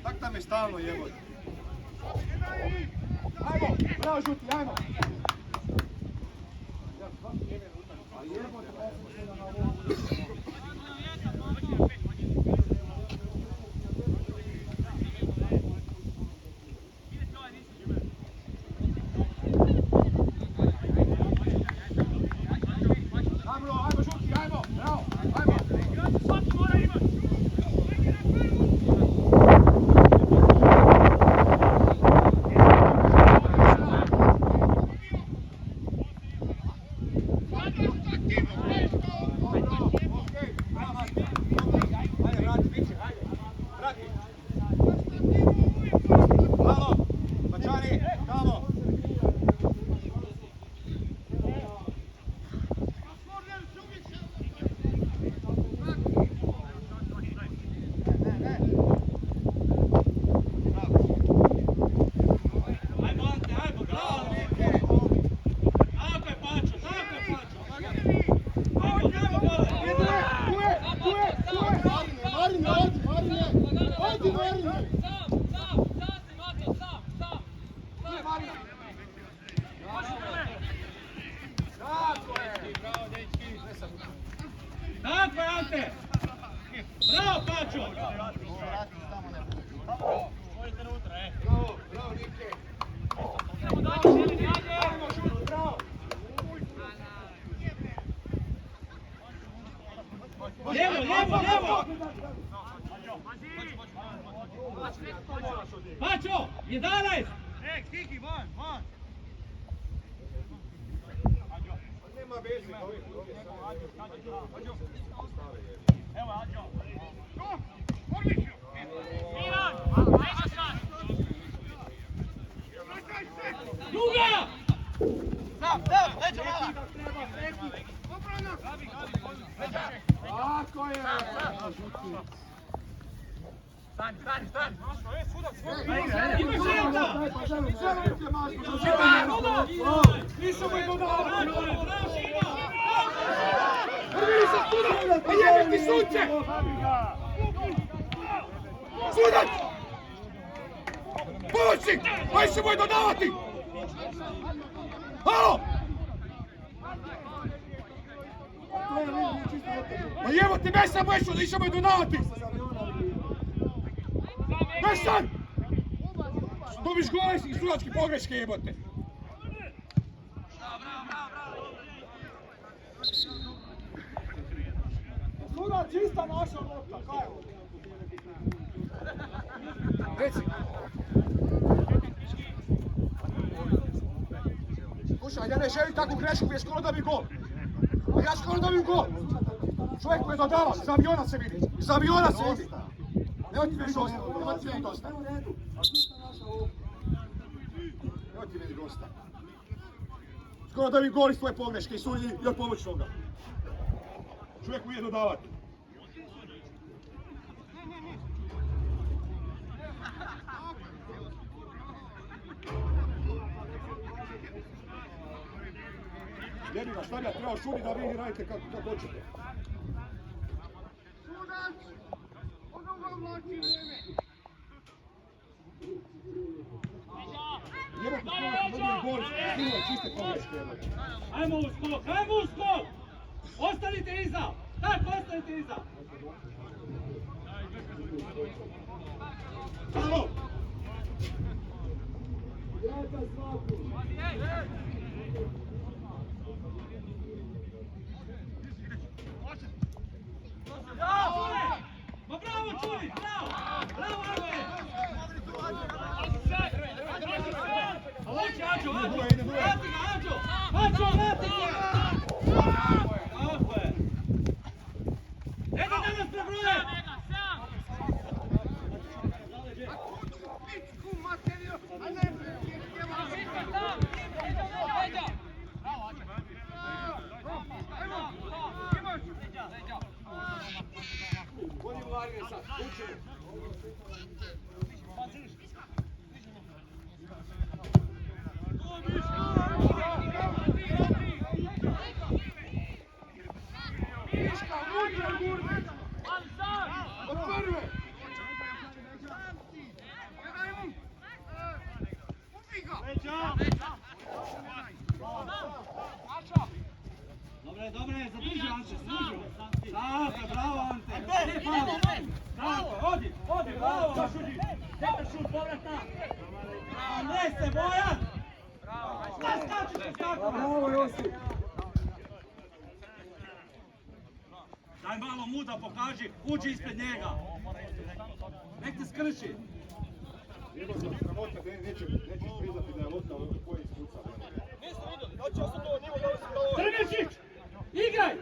Tak tam je stalno jeboj. Ajmo, bravo žuti, ajmo. Tako je, Ante! Mačo! Bravo, Nike. Ajmo, šut, bravo! Lijevo! Mačo, 11! Kiki, van! Nema veze, Evo, Ađo! Odlično! Miran! Neća sad! Duga! Sam, leđa mala! Obrana! Gabi! Tako je! Stani! Ima šeta! Nisam moj dodavati! Bravo, Pa jebe ti sunce! Sudac! Pomoćnik! Aj se moj dodavati! Halo! Pa jevo ti Mesan moj što nisam moj dodavati! Mesan! Dobiš gole i sudački pogreške jebote! Sudac, čista naša lopta, kaj? Reci! Slušaj, ja ne želim takvu grešku gdje skoro dobim gol! A ja skoro dobim gol! Čovjek me dodava, iz aviona se vidi! Iz aviona se vidi! Nemoj ti meni dosta, nemoj ti meni dosta! Nemoj ti meni dosta! Skoro dobim gol iz tvoje pogreške i sudi i od pomoćnoga! Čovjek mu je dodavati! Ne bi ga šta bi ja trebao šuti da vi radite kako hoćete. Sudac! Ono vlači vreme! Jebo ti prvo dobili gol, skinuli čiste pogreške. Ajmo u skok! Ostanite iza! Tako, ostanite iza! Halo! Ma bravo, Čuli! Bravo, Ante! Hoće, Ađo! Vrati ga, Ađo! Ađo, vrati ga! Tako je! Ede da nas prebruje! Dobre, zaduži Ante, zaduži. Tako, bravo Ante. Tako, odi, bravo. Dete šut, povratna. Ne se bojan. Šta skačeš tako? Bravo Josip! Daj malo muda pokaži, uđi ispred njega. Nek te skrši. Jebo sam sramota, neće priznati da je lopta od koje ispuca. Niste vidjeli, znači ja sam to nivo da sam dao. Trbečić, igraj!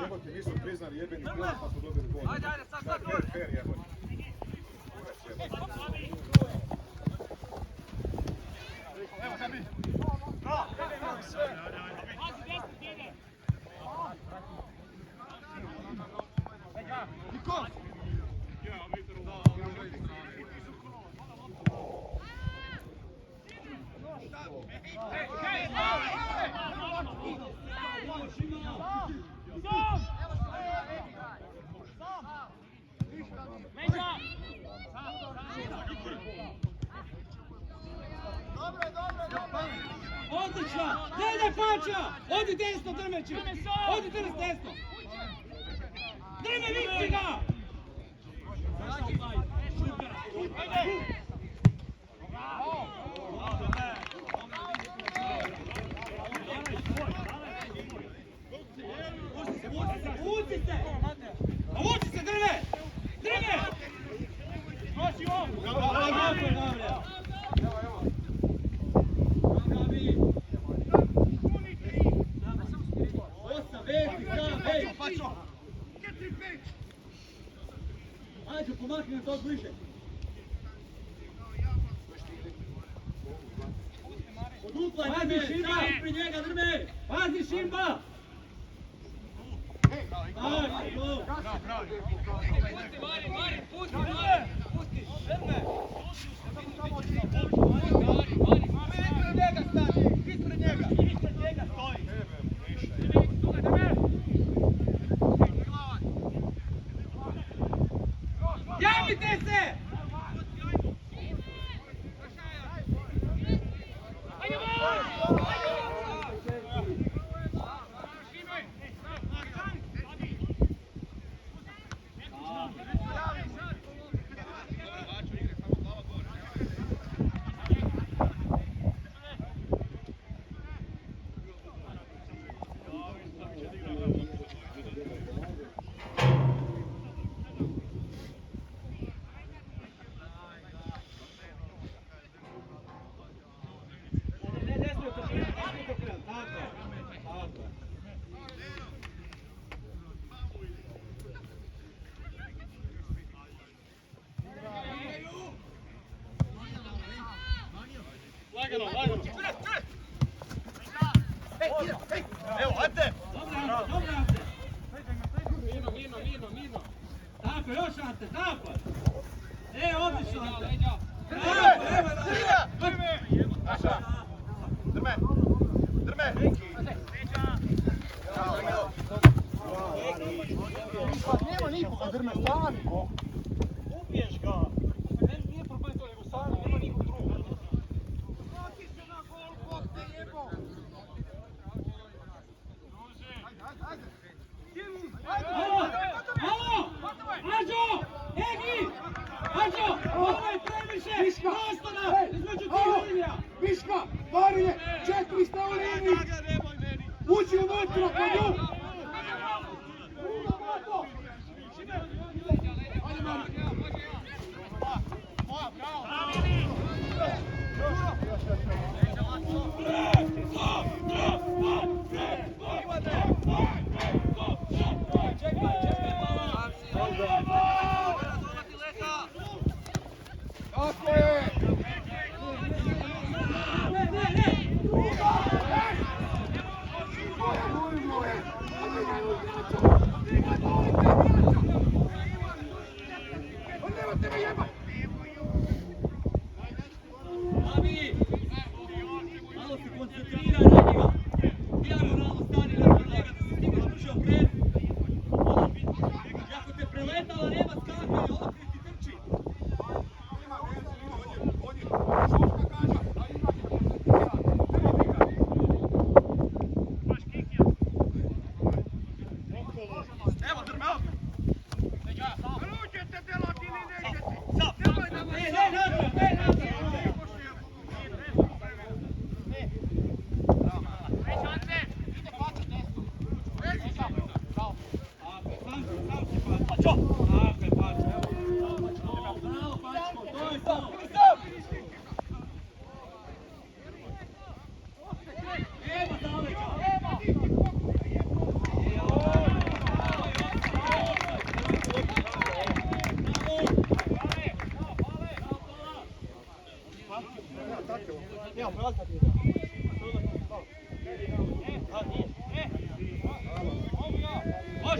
Jebote, nisu priznali jebeni glas pa su dobili gol. Ajde, sad. Fair jebote. Evo, tebi. Niko! Odlično! Ne Panča! Odi desno, Drmeću! Odi desno! Drme, vikti ga! Uvuci se, Drme! Drme! Ajde, pomakni na to bliže. Oduplaj, Drme, stavi pri njega, Drme! Pazi, Šimba! Ajde, go! Javite se! Evo, ajde! Dobro, Ante! Mirno! Tako, još Ante, tako! Odlično, Ante! Drme! Nema nikoga, Drme, stani! Ubiješ ga! Nije problem to, nego stani, nema nikog drugog. Alo! Ađo! Egi! Ađo! Ovo je previše prostora između tih linija! Viška, Marine, 400 u liniji! Uđi unutra, pa nju! Ajde, Marine! Tako je! Mami! Malo se koncentriraj na njega! Dijagonalno stani na njega da se stigneš brže opred! Ako te preletala, nema skakanja, okret ti trči! Evo, Drme, opet!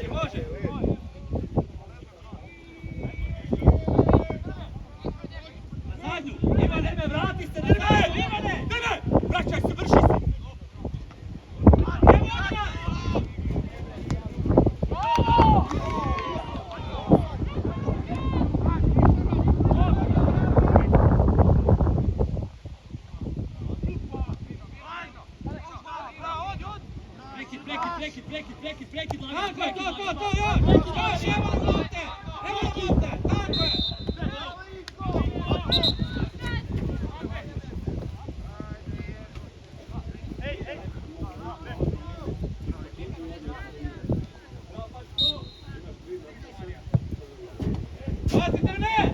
Može! Na zadnju! Ivane, vrati se! Ivane! Vraćaj se, vrši se! Prekid, Tako je, to, još, evo lopte, tako je. Pazite me!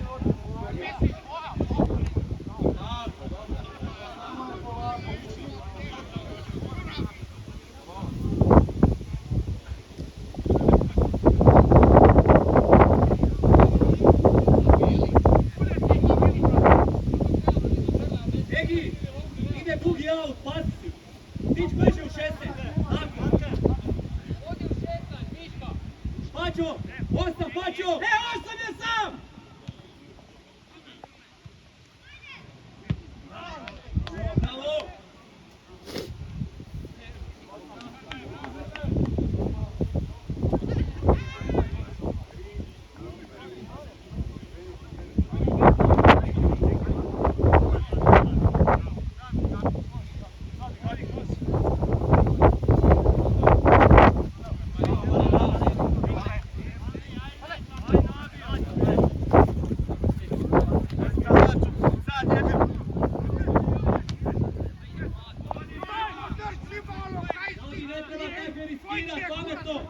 Ide drugi aut, pazi si. Stić bliže u 16. Tako. Pačo, ostam Pačo. Osam je sam! Bravo. Ne treba tako riskirati, pametno.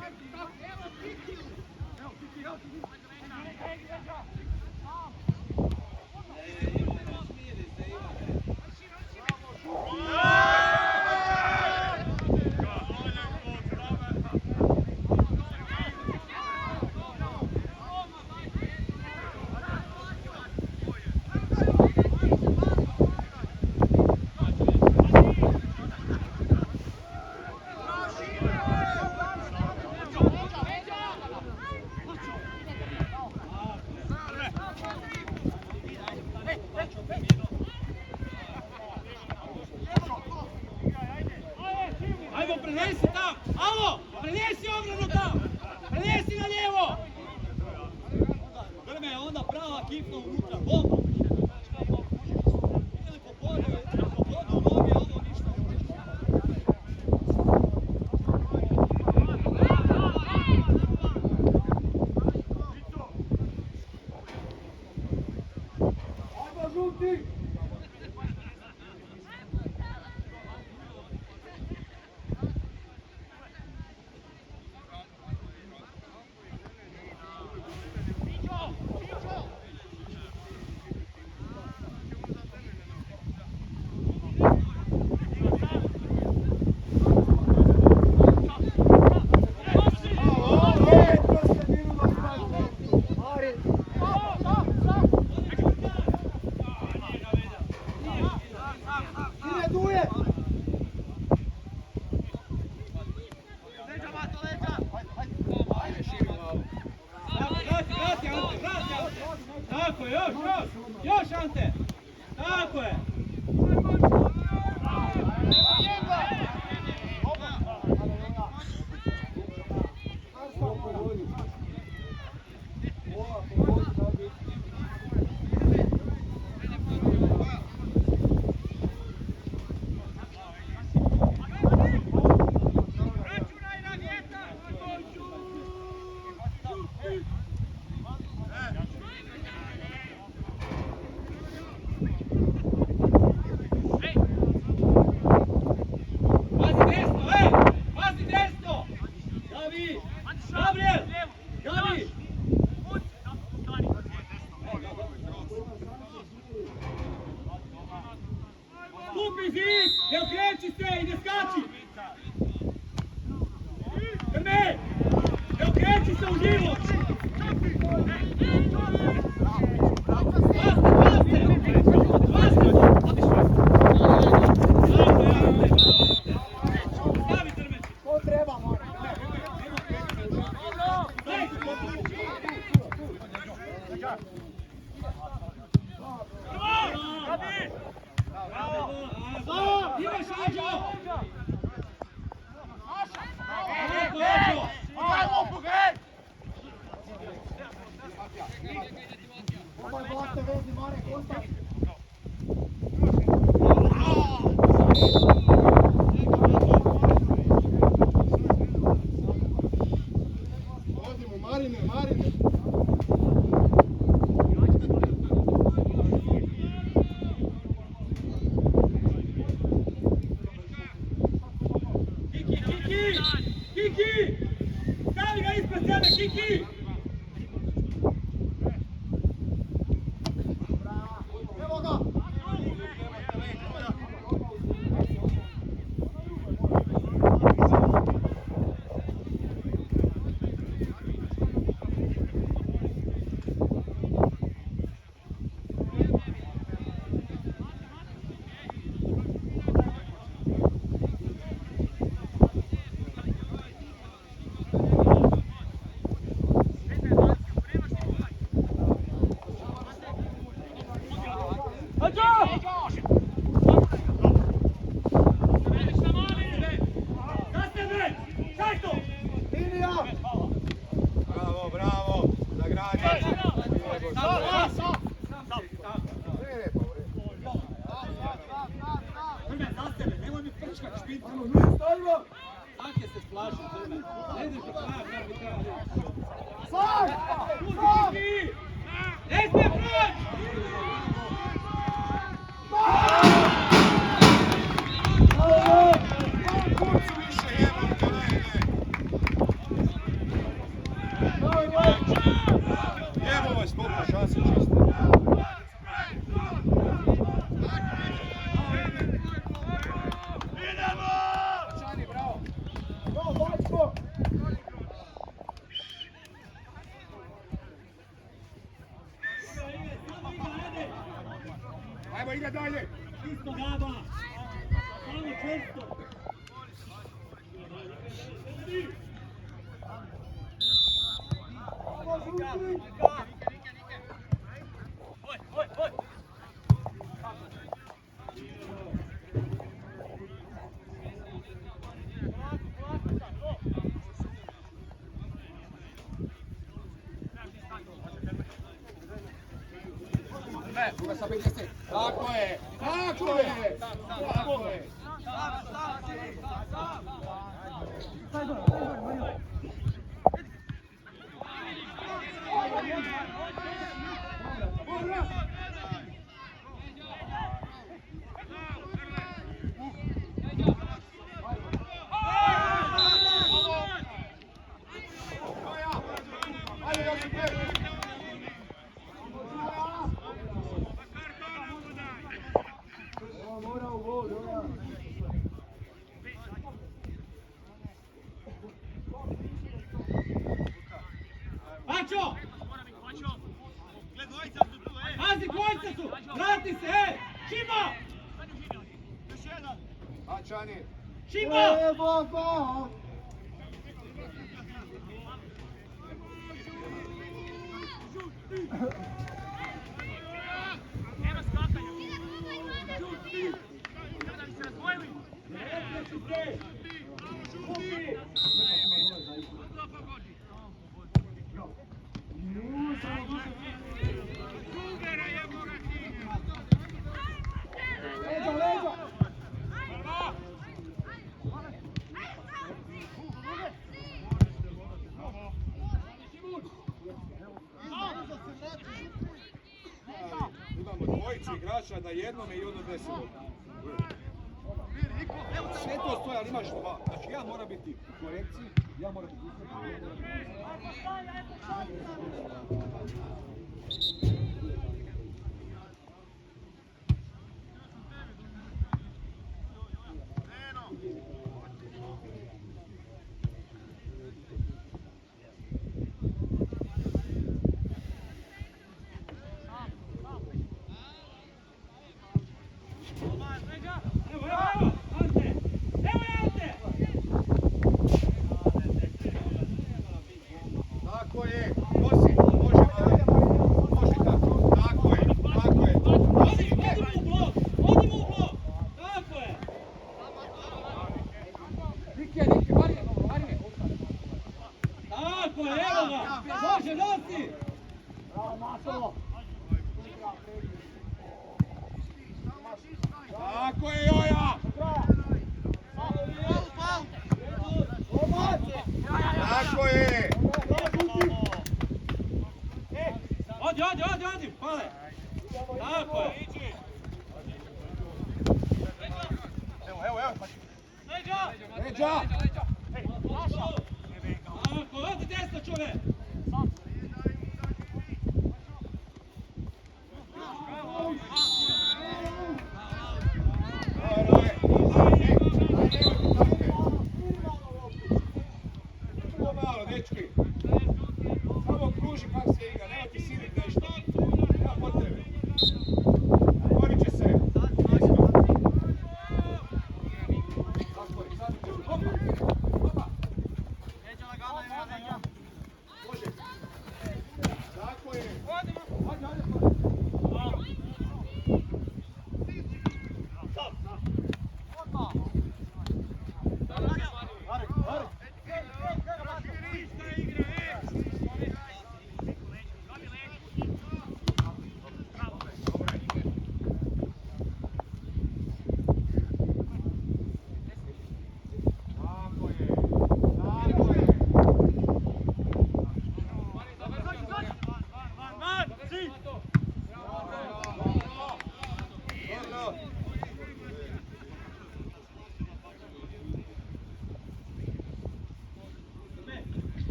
Ajmo, prenesi tam! Alo, prenesi obranu tam! Prenesi na lijevo! Grme, onda prava kipna unutra, bomba. Ili po podu u nogi, a ovo ništa. Ajmo žuti! Vrati, Ante! Tako je, još Ante! Tako je! Kupi zid, ne okreći se i ne skači. Grme, ne okreći se u život. To treba, mora. Imaš Anđo! Ovaj vlaste vezi, Marek, ostavi. Anke se splaši, Drme. Ne ideš do kraja, kako bi trebalo reći. Sad! Sad! Ne smije proći! Kurcu više jebate, ne. Evo ovaj skopa šanse čisto. Ajmo, ide dalje! Isto Gaba! Samo čvrsto! Druga sa 50. Tako je! Tako je! Tako je! Pačo! Pazi, dvojice su! Vrati se, ej! Šima! Ačani! Šima! Imamo dvojicu igrača na jednome i ono 10. Sve to stoje, ali imaš dva. Znači ja moram biti u korekciji, ja moram biti Tako je, Kosi, može tako, tako je, tako je. Odimo u blok! Odimo u blok! Tako je! Nike, Marije, Marije. Tako je, evo ga! Može, nosi! Tako je, Joja! Tako je! Odi, pale! Tako je! Evo, Leđa! Leđa! Tako, odi desno, čove! Malo, dečki. Samo kruži kako se igra, nema ti siliti nešto. Nema potrebe. Borit će se. Tako je, sad će. Opa! Opa!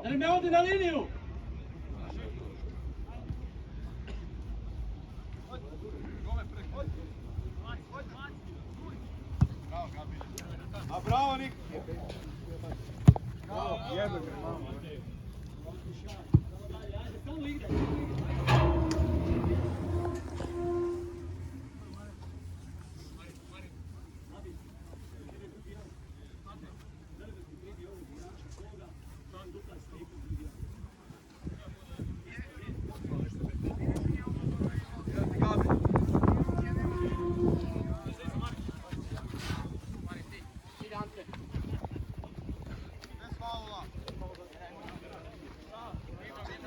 Drme, odi na liniju! A bravo, Nik! Bravo, jebe ga, mamo. Samo igraj!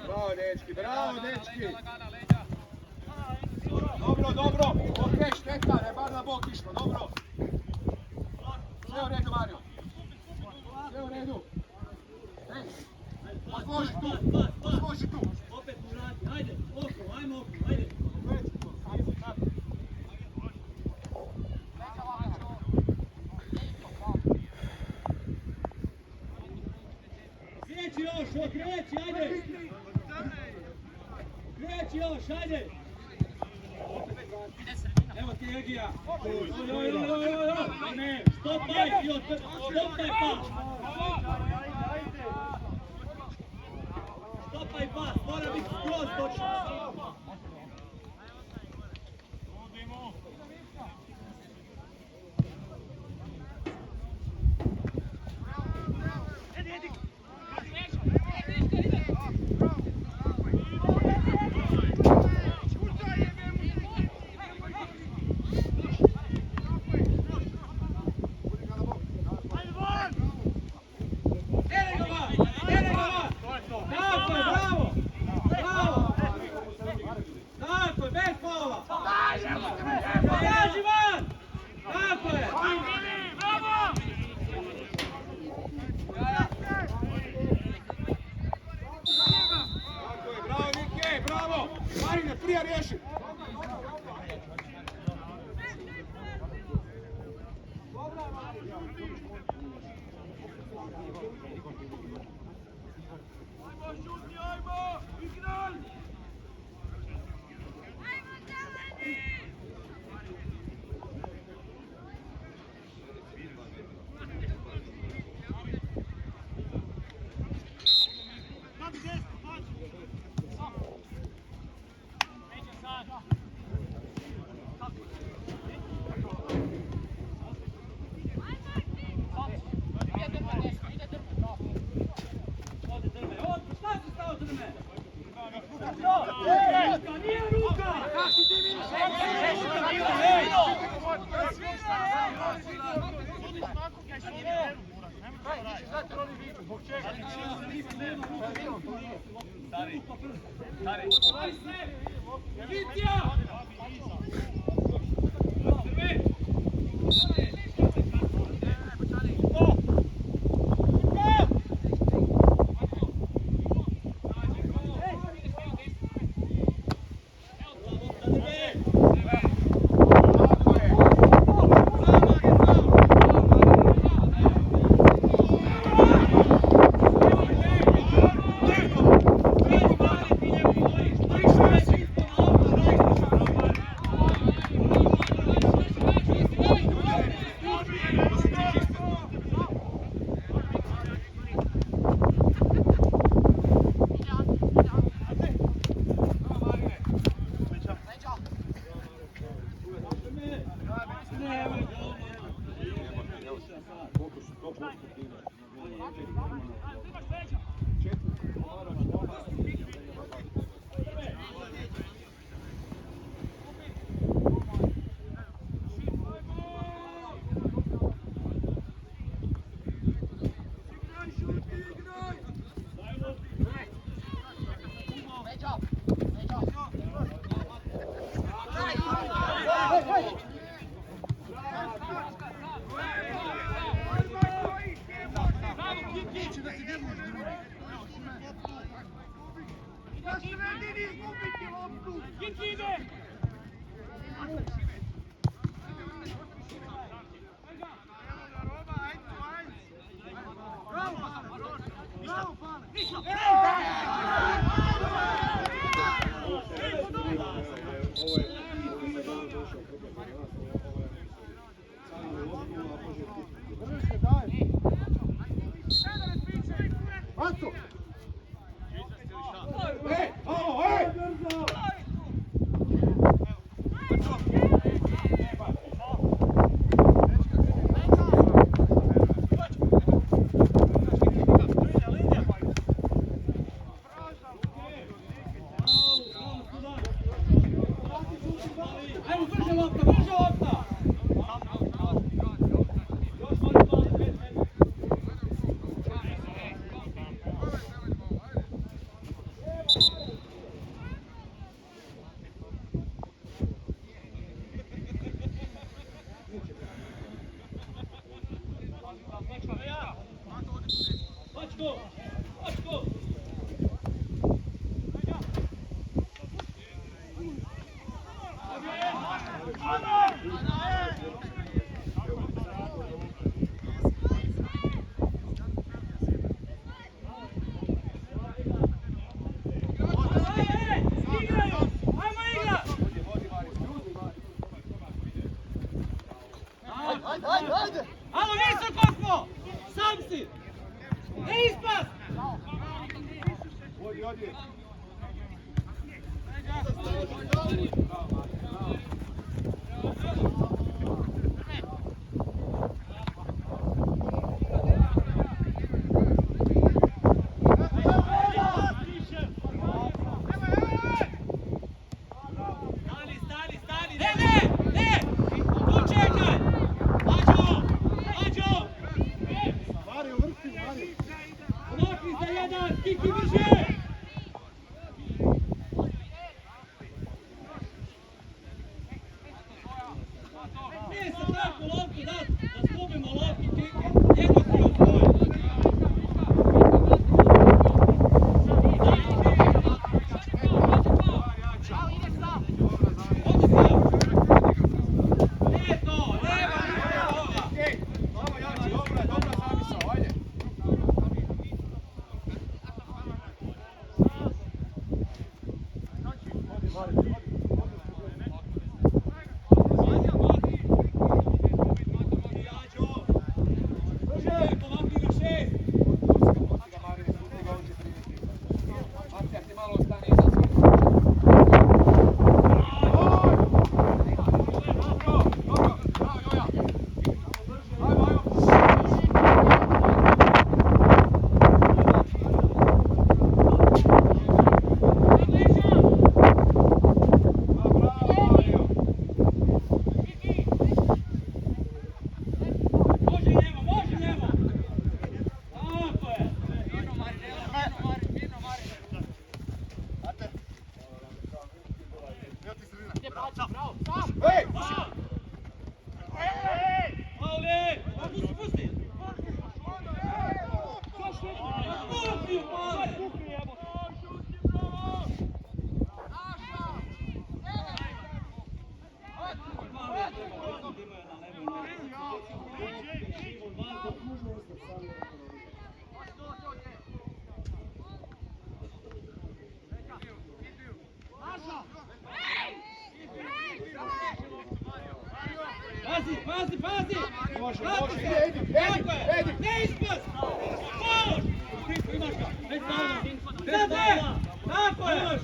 Bravo, dečki, bravo, dečki! Dobro, dobro! Ok, šteta, ne bar na bok išlo, dobro! Sve u redu, Mario! Sve u redu! Ej, posloži tu! Posloži tu! Opet mu vrati, ajde, oko, ajmo oko, ajde! Kreći još, kreći, ajde! Kreći još, ajde! Evo ti Egija! Ne, stopaj, stopaj pas! Stopaj pas, mora biti skroz točno! Prija riješi! jedan, Kiki više! Nije se tako loptu dat, da skupimo loptu, Kiki, njegov si osvoji. Pazi! Može, Tako može, se! Edi, Tako je! Edi! Ne ispast! Koš! Imaš ga! Sad ne! Tako je!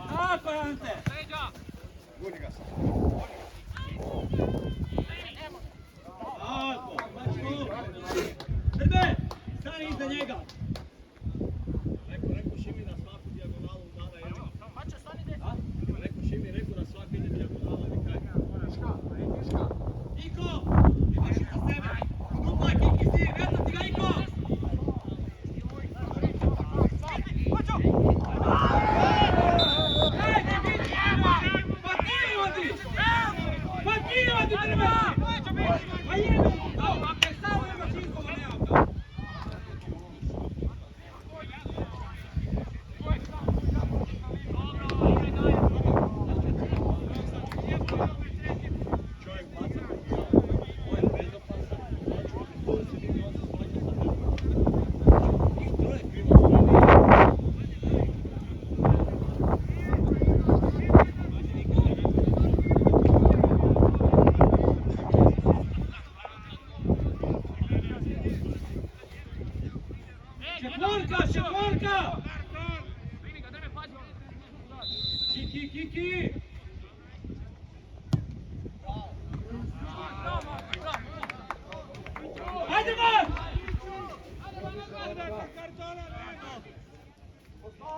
Tako je, Ante! Gurni ga sad. Tako, znači tu. Srbe, stani iza njega. Rekao Šimi na svaku dijagonalu dana je. Rekao Šimi, na svaku ide dijagonala ili kaj. Iko, imaš iza sebe. Grupa, Kiki si, vezo ti ga, Iko!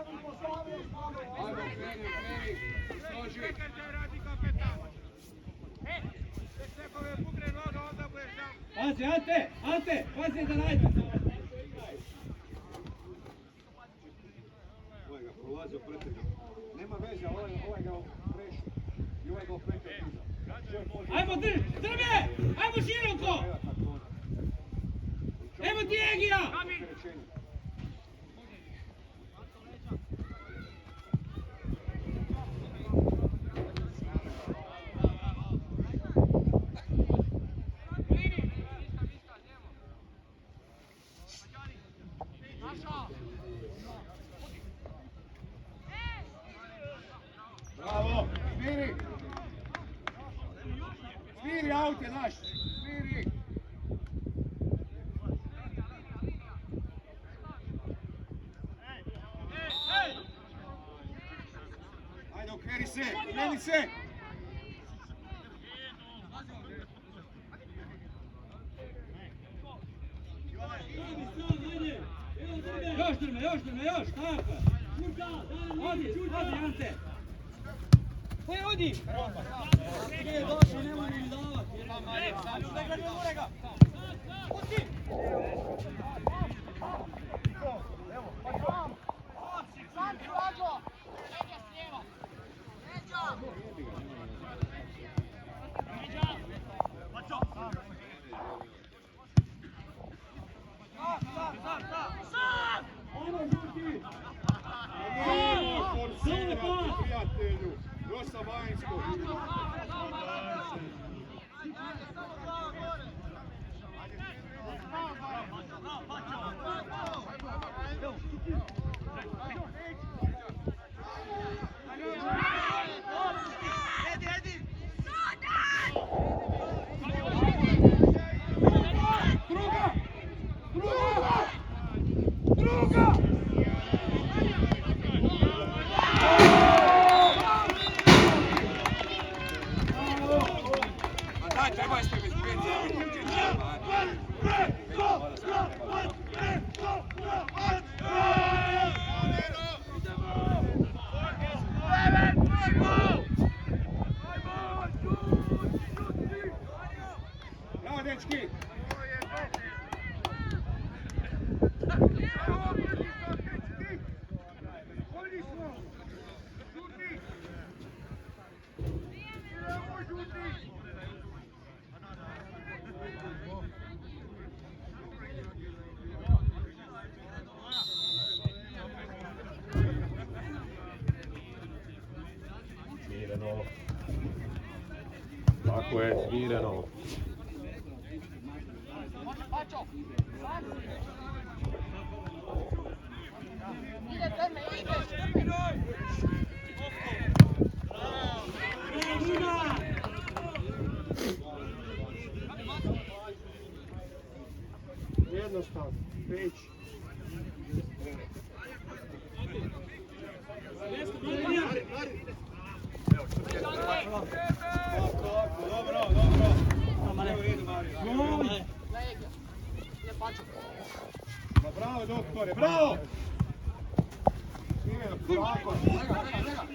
Ajmo, kreni, složi. Pazi, Ante, pazi da najde. Ovaj ga prolazio pretrga. Nema veze, ovaj ga prešao. I ovaj ga opretio iza. Ajmo drbe! Ajmo široko! Evo ti Egija! Bravo, smiri! Smiri, aut je naš! Smiri! Ajde, okreni se! Okreni se! Još drme, tako! Odi, Ante! Odi! Nije došli, nemoj ni davati! Prijatelju, dosta vanjskog. Druga! Bravo, dečki! Smireno. Tako je, smireno. Jednostavno, peć. Dobro. Bravo, doktore, bravo! Bravo!